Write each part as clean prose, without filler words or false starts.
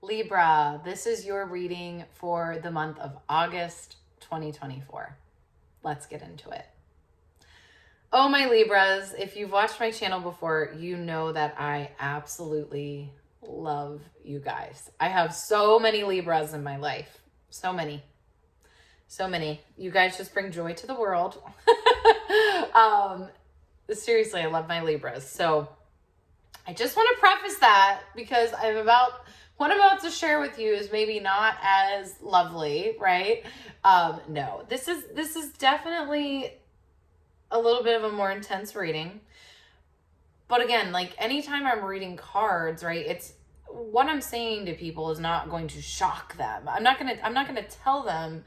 Libra, this is your reading for the month of August 2024. Let's get into it. Oh, my Libras, if you've watched my channel before, you know that I absolutely love you guys. I have so many Libras in my life. So many. You guys just bring joy to the world. Seriously, I love my Libras. So I just want to preface that because what I'm about to share with you is maybe not as lovely, right? No, this is definitely a little bit of a more intense reading. But again, like anytime I'm reading cards, right, it's what I'm saying to people is not going to shock them. I'm not going to tell them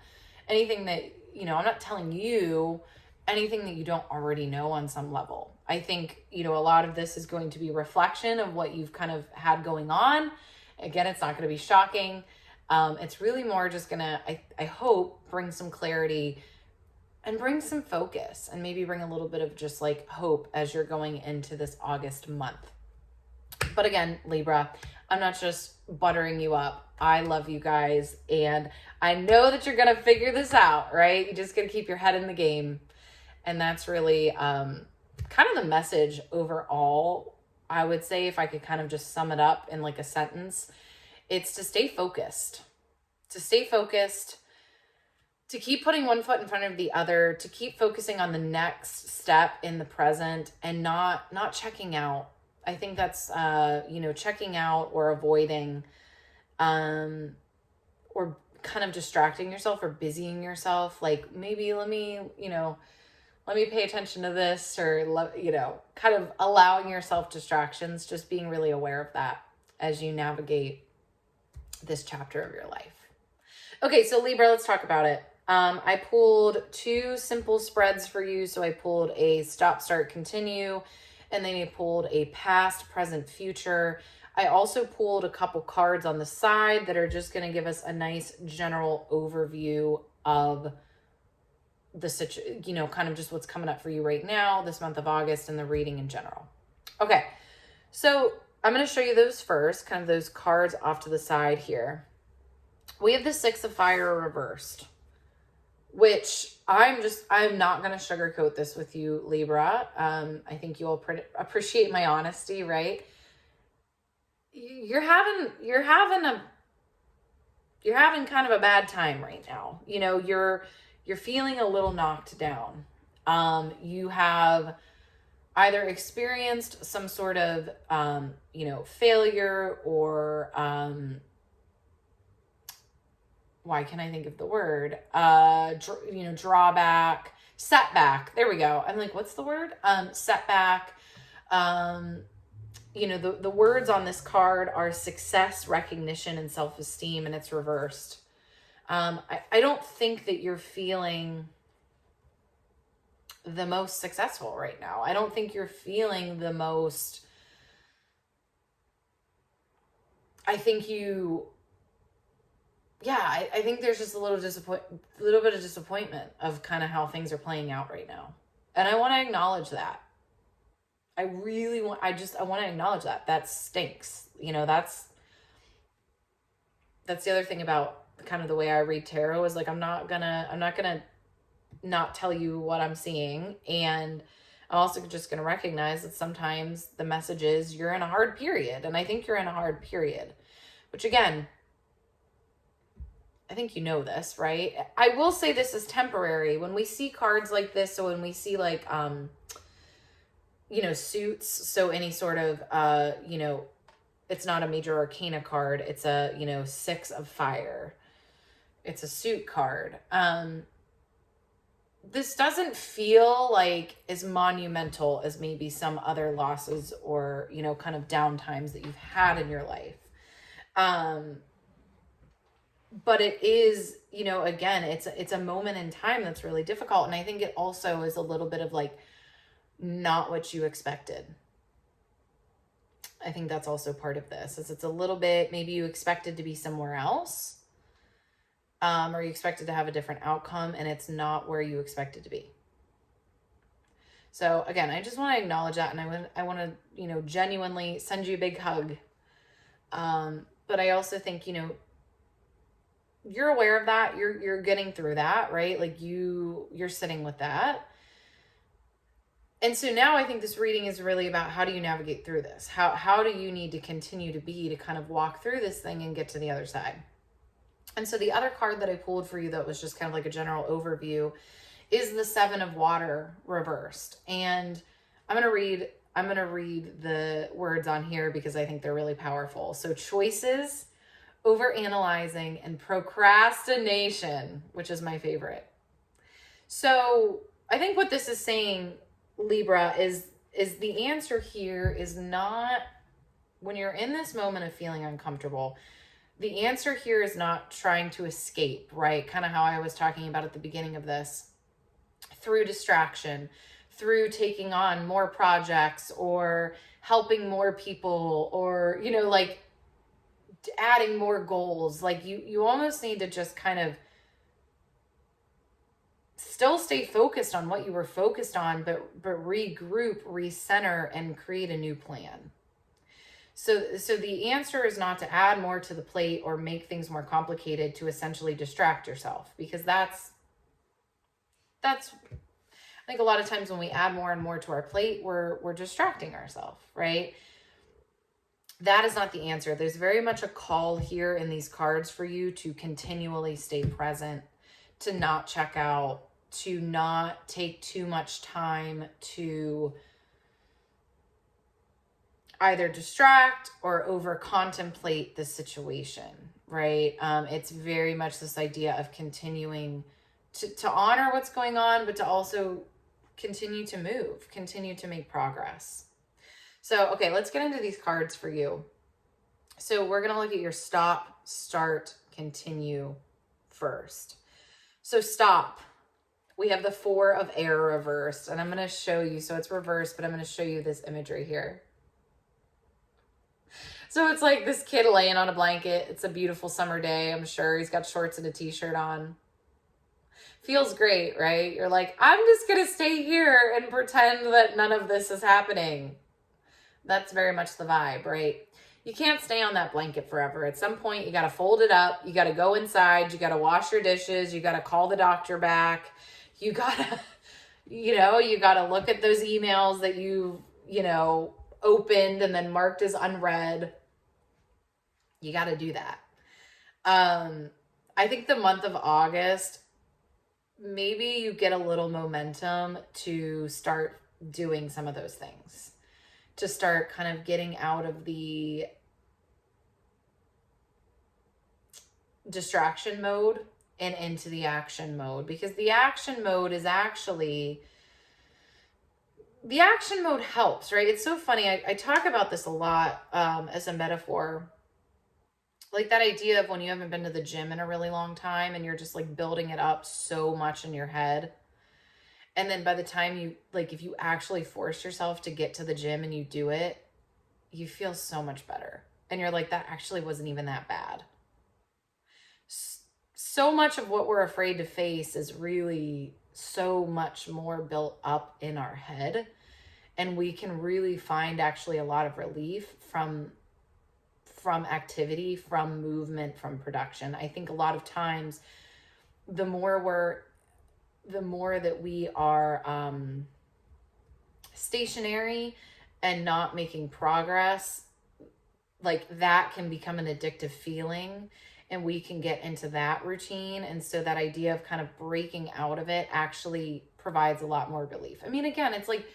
anything that, I'm not telling you anything that you don't already know on some level. I think, a lot of this is going to be reflection of what you've kind of had going on. Again, it's not going to be shocking. It's really more just going to, I hope, bring some clarity and bring some focus and maybe bring a little bit of just like hope as you're going into this August month. But again, Libra, I'm not just buttering you up. I love you guys. And I know that you're going to figure this out, right? You just got to keep your head in the game. And that's really kind of the message overall. I would say if I could kind of just sum it up in like a sentence, it's to stay focused. To keep putting one foot in front of the other, to keep focusing on the next step in the present and not checking out. I think that's, checking out or avoiding, or kind of distracting yourself or busying yourself. Like maybe let me pay attention to this or, kind of allowing yourself distractions, just being really aware of that as you navigate this chapter of your life. Okay, so Libra, let's talk about it. I pulled two simple spreads for you. So I pulled a stop, start, continue, and then I pulled a past, present, future. I also pulled a couple cards on the side that are just going to give us a nice general overview of the kind of just what's coming up for you right now, this month of August, and the reading in general. Okay, so I'm going to show you those first, kind of those cards off to the side here. We have the Six of Fire reversed, which I'm not going to sugarcoat this with you, Libra. I think you'll appreciate my honesty, right? You're having kind of a bad time right now. You're feeling a little knocked down. You have either experienced some sort of, failure or, why can't I think of the word? Drawback, setback. There we go. I'm like, what's the word? Setback. The words on this card are success, recognition, and self-esteem, and it's reversed. I don't think that you're feeling the most successful right now. I don't think you're feeling the most, I think there's just a little bit of disappointment of kind of how things are playing out right now. And I want to acknowledge that. I want to acknowledge that. That stinks. That's the other thing about kind of the way I read tarot is like, I'm not gonna not tell you what I'm seeing. And I'm also just going to recognize that sometimes the message is you're in a hard period. And I think you're in a hard period, which again, I think you know this, right? I will say this is temporary. When we see cards like this, so when we see like, suits, so any sort of, it's not a major arcana card. It's a, Six of Fire. It's a suit card. This doesn't feel like as monumental as maybe some other losses or, kind of downtimes that you've had in your life. But it is, again, it's a moment in time that's really difficult. And I think it also is a little bit of like, not what you expected. I think that's also part of this. It's a little bit, maybe you expected to be somewhere else. Or you expected to have a different outcome and it's not where you expected to be. So again, I just want to acknowledge that. And I want to, genuinely send you a big hug. But but I also think, you're aware of that. You're getting through that, right? Like you're sitting with that. And so now I think this reading is really about how do you navigate through this? How do you need to continue to kind of walk through this thing and get to the other side? And so the other card that I pulled for you that was just kind of like a general overview is the Seven of Water reversed. And I'm going to read the words on here because I think they're really powerful. So choices, overanalyzing, and procrastination, which is my favorite. So I think what this is saying, Libra, is the answer here is not, when you're in this moment of feeling uncomfortable, the answer here is not trying to escape, right? Kind of how I was talking about at the beginning of this, through distraction, through taking on more projects or helping more people or, like adding more goals. Like you almost need to just kind of still stay focused on what you were focused on, but regroup, recenter, and create a new plan. So the answer is not to add more to the plate or make things more complicated to essentially distract yourself, because that's I think a lot of times when we add more and more to our plate, we're distracting ourselves, right? That is not the answer. There's very much a call here in these cards for you to continually stay present, to not check out, to not take too much time to either distract or over contemplate the situation, right? It's very much this idea of continuing to honor what's going on, but to also continue to move, continue to make progress. So, okay, let's get into these cards for you. So we're going to look at your stop, start, continue first. So stop. We have the Four of Air reversed, and I'm going to show you. So it's reversed, but I'm going to show you this imagery here. So it's like this kid laying on a blanket. It's a beautiful summer day, I'm sure. He's got shorts and a t-shirt on. Feels great, right? You're like, I'm just going to stay here and pretend that none of this is happening. That's very much the vibe, right? You can't stay on that blanket forever. At some point, you got to fold it up. You got to go inside. You got to wash your dishes. You got to call the doctor back. You got to, you got to look at those emails that you opened and then marked as unread. You got to do that. I think the month of August, maybe you get a little momentum to start doing some of those things, to start kind of getting out of the distraction mode and into the action mode, because the action mode helps, right? It's so funny. I talk about this a lot as a metaphor. Like that idea of when you haven't been to the gym in a really long time and you're just like building it up so much in your head. And then by the time if you actually force yourself to get to the gym and you do it, you feel so much better. And you're like, that actually wasn't even that bad. So much of what we're afraid to face is really so much more built up in our head. And we can really find actually a lot of relief from activity, from movement, from production. I think a lot of times the more that we are stationary and not making progress, like that can become an addictive feeling, and we can get into that routine. And so that idea of kind of breaking out of it actually provides a lot more relief. I mean, again, it's like,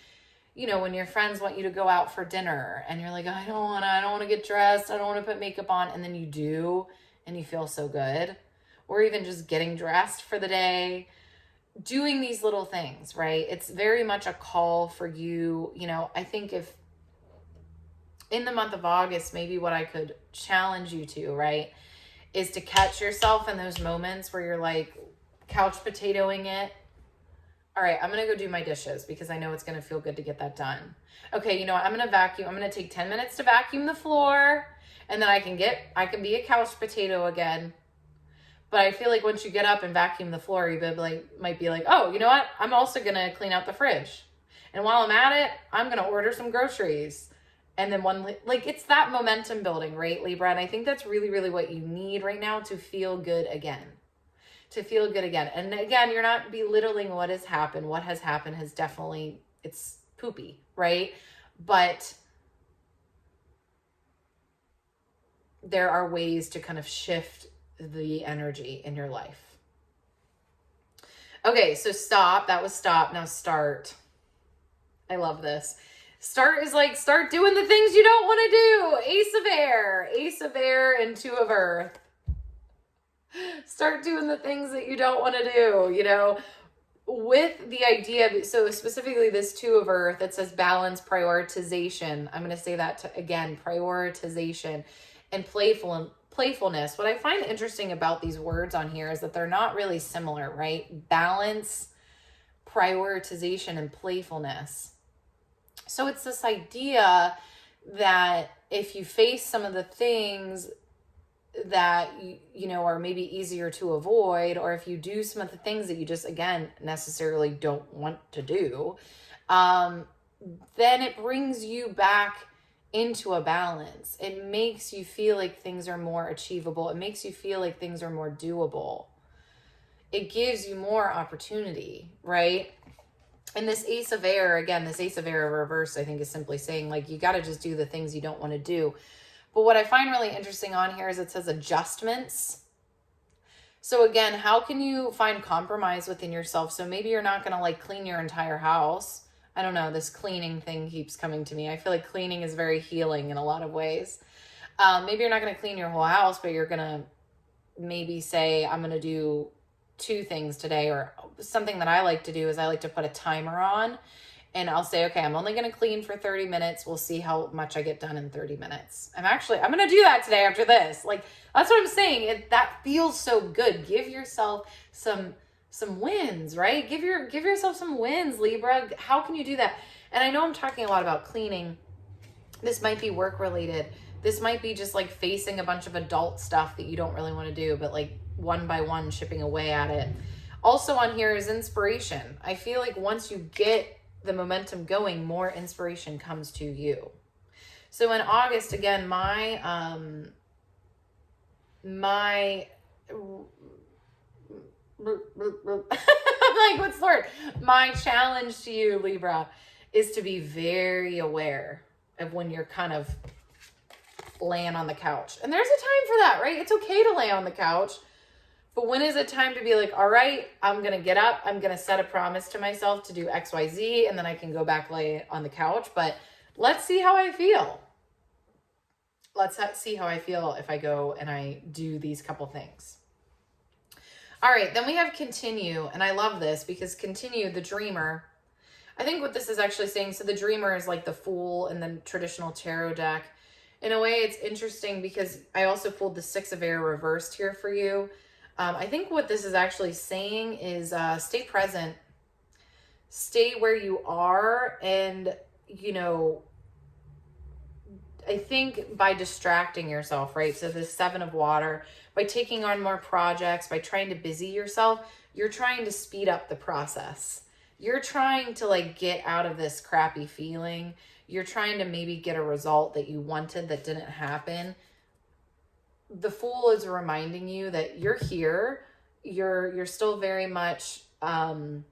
when your friends want you to go out for dinner and you're like, I don't want to get dressed. I don't want to put makeup on. And then you do, and you feel so good. Or even just getting dressed for the day, doing these little things, right? It's very much a call for you. I think if in the month of August, maybe what I could challenge you to, right, is to catch yourself in those moments where you're like couch potatoing it. All right, I'm going to go do my dishes because I know it's going to feel good to get that done. Okay, I'm going to vacuum. I'm going to take 10 minutes to vacuum the floor, and then I can be a couch potato again. But I feel like once you get up and vacuum the floor, you might be like, oh, you know what? I'm also going to clean out the fridge. And while I'm at it, I'm going to order some groceries. and then one, like it's that momentum building, right, Libra? And I think that's really, really what you need right now to feel good again. To feel good again. And again, you're not belittling what has happened. What has happened has definitely, it's poopy, right? But there are ways to kind of shift the energy in your life. Okay, so stop. That was stop. Now start. I love this. Start is like, start doing the things you don't want to do. Ace of air and 2 of earth. Start doing the things that you don't want to do, you know, with the idea. So specifically this 2 of earth, it says balance, prioritization. I'm going to say that again, prioritization and playfulness. What I find interesting about these words on here is that they're not really similar, right? Balance, prioritization, and playfulness. So it's this idea that if you face some of the things that you know are maybe easier to avoid, or if you do some of the things that you just again necessarily don't want to do, then it brings you back into a balance. It makes you feel like things are more achievable. It makes you feel like things are more doable. It gives you more opportunity, right? And this ace of air, again, this ace of air reverse, I think is simply saying like, you got to just do the things you don't want to do. But what I find really interesting on here is it says adjustments. So again, how can you find compromise within yourself? So maybe you're not going to like clean your entire house. I don't know, this cleaning thing keeps coming to me. I feel like cleaning is very healing in a lot of ways. Maybe you're not going to clean your whole house, but you're going to maybe say, I'm going to do 2 things today. Or something that I like to do is I like to put a timer on. And I'll say, okay, I'm only going to clean for 30 minutes. We'll see how much I get done in 30 minutes. I'm going to do that today after this. Like, that's what I'm saying. That feels so good. Give yourself some wins, right? Give yourself some wins, Libra. How can you do that? And I know I'm talking a lot about cleaning. This might be work related. This might be just like facing a bunch of adult stuff that you don't really want to do, but like one by one chipping away at it. Also on here is inspiration. I feel like once you get the momentum going, more inspiration comes to you. So in August, again, my like, what's the word? My challenge to you, Libra, is to be very aware of when you're kind of laying on the couch. And there's a time for that, right? It's okay to lay on the couch. But when is it time to be like, all right, I'm going to get up. I'm going to set a promise to myself to do X, Y, Z. And then I can go back lay on the couch. But let's see how I feel. Let's see how I feel if I go and I do these couple things. All right, then we have continue. And I love this because continue, the dreamer. I think what this is actually saying, so the dreamer is like the fool in the traditional tarot deck. In a way, it's interesting because I also pulled the 6 of air reversed here for you. I think what this is actually saying is stay present, stay where you are. And, you know, I think by distracting yourself, right? So the 7 of water, by taking on more projects, by trying to busy yourself, you're trying to speed up the process. You're trying to like get out of this crappy feeling. You're trying to maybe get a result that you wanted that didn't happen. The Fool is reminding you that you're here. You're still very much, you're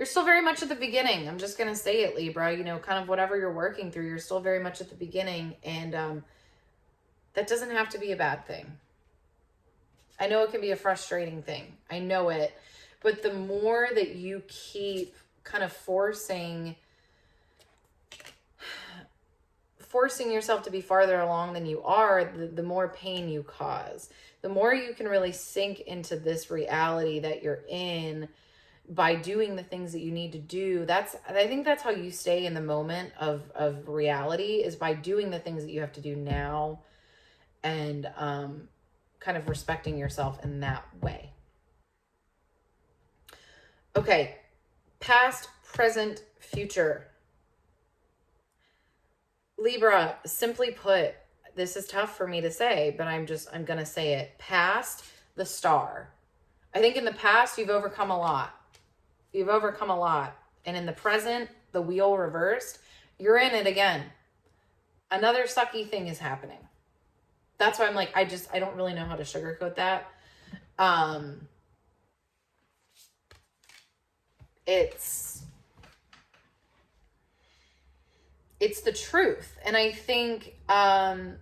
still very much at the beginning. I'm just going to say it, Libra, you know, kind of whatever you're working through, you're still very much at the beginning. And that doesn't have to be a bad thing. I know it can be a frustrating thing. I know it. But the more that you keep kind of forcing yourself to be farther along than you are, the more pain you cause. The more you can really sink into this reality that you're in by doing the things that you need to do. I think that's how you stay in the moment of reality, is by doing the things that you have to do now and kind of respecting yourself in that way. Okay, past, present, future. Libra, simply put, this is tough for me to say, but I'm going to say it. Past, the Star. I think in the past, you've overcome a lot. You've overcome a lot. And in the present, the wheel reversed, You're in it again. Another sucky thing is happening. That's why I'm like, I don't really know how to sugarcoat that. It's the truth. And I think, God,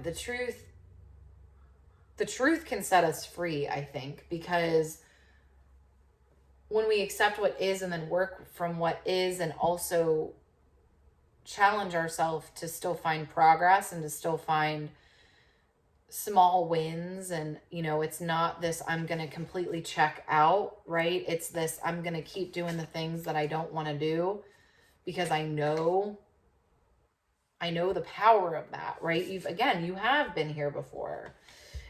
the truth can set us free, I think, because when we accept what is and then work from what is, and also challenge ourselves to still find progress and to still find small wins. And, you know, it's not this, I'm going to completely check out, right? It's this, I'm going to keep doing the things that I don't want to do because I know the power of that, right? You have been here before.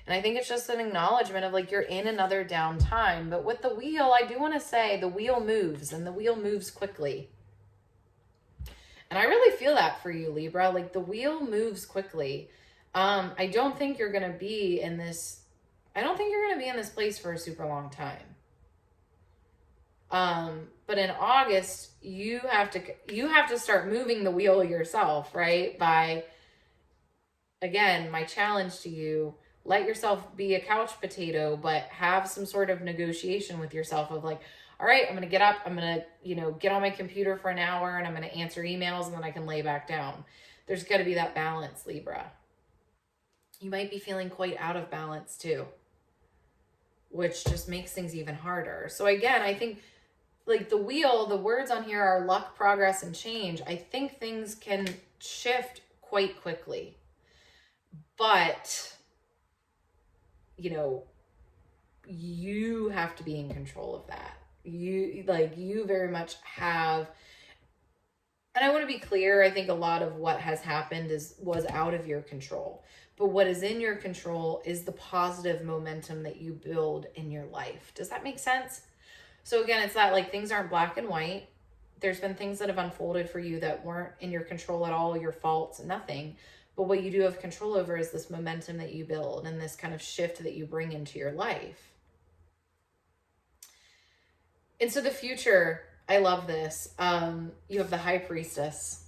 And I think it's just an acknowledgement of like, you're in another down time. But with the wheel, I do want to say the wheel moves, and the wheel moves quickly. And I really feel that for you, Libra. Like, the wheel moves quickly. I don't think you're going to be in this. I don't think you're going to be in this place for a super long time. But in August, you have to start moving the wheel yourself, right? By, again, my challenge to you, let yourself be a couch potato, but have some sort of negotiation with yourself of like, all right, I'm going to get up, I'm going to, get on my computer for an hour, and I'm going to answer emails, and then I can lay back down. There's got to be that balance, Libra. You might be feeling quite out of balance too, which just makes things even harder. So again, I think like the wheel, the words on here are luck, progress, and change. I think things can shift quite quickly, but you have to be in control of that. You very much have, and I want to be clear, I think a lot of what has happened was out of your control. But what is in your control is the positive momentum that you build in your life. Does that make sense? So again, it's that like things aren't black and white. There's been things that have unfolded for you that weren't in your control at all, your faults, nothing. But what you do have control over is this momentum that you build and this kind of shift that you bring into your life. And so the future, I love this. You have the High Priestess.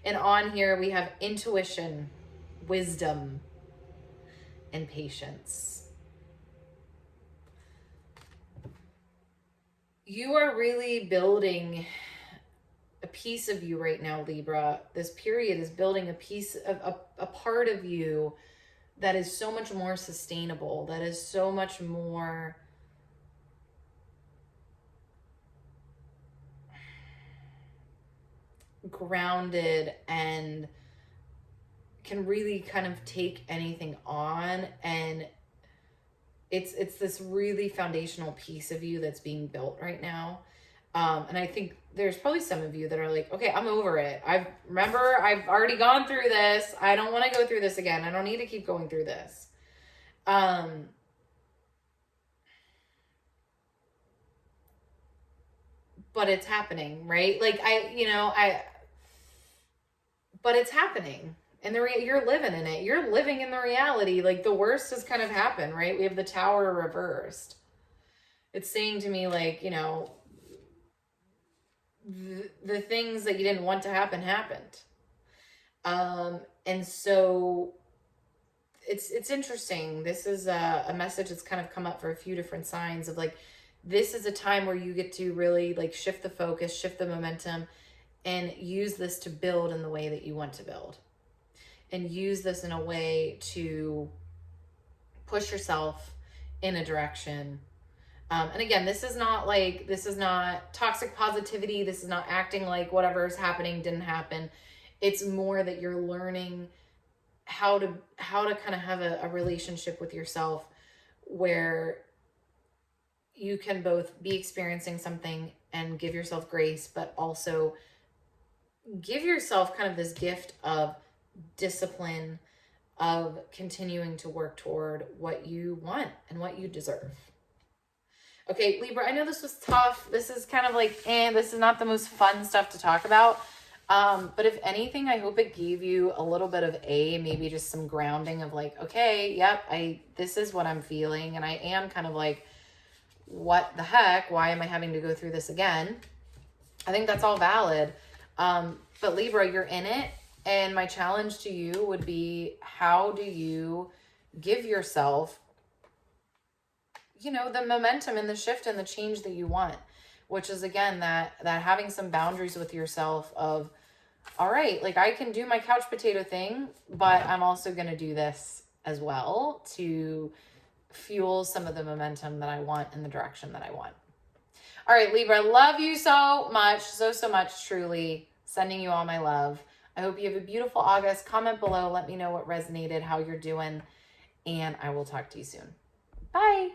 And on here we have intuition, wisdom, and patience. You are really building a piece of you right now, Libra. This period is building a piece of a part of you that is so much more sustainable, that is so much more grounded and can really kind of take anything on. And it's this really foundational piece of you that's being built right now. And I think there's probably some of you that are like, okay, I'm over it. I've already gone through this. I don't want to go through this again. I don't need to keep going through this. But it's happening, right? Like but it's happening. And you're living in it. You're living in the reality. Like the worst has kind of happened, right? We have the Tower reversed. It's saying to me like, the things that you didn't want to happen happened. And so it's interesting. This is a message that's kind of come up for a few different signs of like, this is a time where you get to really like shift the focus, shift the momentum, and use this to build in the way that you want to build. And use this in a way to push yourself in a direction. And again, this is not toxic positivity. This is not acting like whatever is happening didn't happen. It's more that you're learning how to kind of have a relationship with yourself where you can both be experiencing something and give yourself grace, but also give yourself kind of this gift of discipline, of continuing to work toward what you want and what you deserve. Okay, Libra, I know this was tough. This is kind of like, this is not the most fun stuff to talk about. But if anything, I hope it gave you a little bit of maybe just some grounding of like, okay, yep, this is what I'm feeling. And I am kind of like, what the heck? Why am I having to go through this again? I think that's all valid. But Libra, you're in it. And my challenge to you would be, how do you give yourself, you know, the momentum and the shift and the change that you want? Which is, again, that having some boundaries with yourself of, all right, like I can do my couch potato thing, but I'm also going to do this as well to fuel some of the momentum that I want in the direction that I want. All right, Libra, love you so much, so much, truly. Sending you all my love. I hope you have a beautiful August. Comment below. Let me know what resonated, how you're doing, and I will talk to you soon. Bye.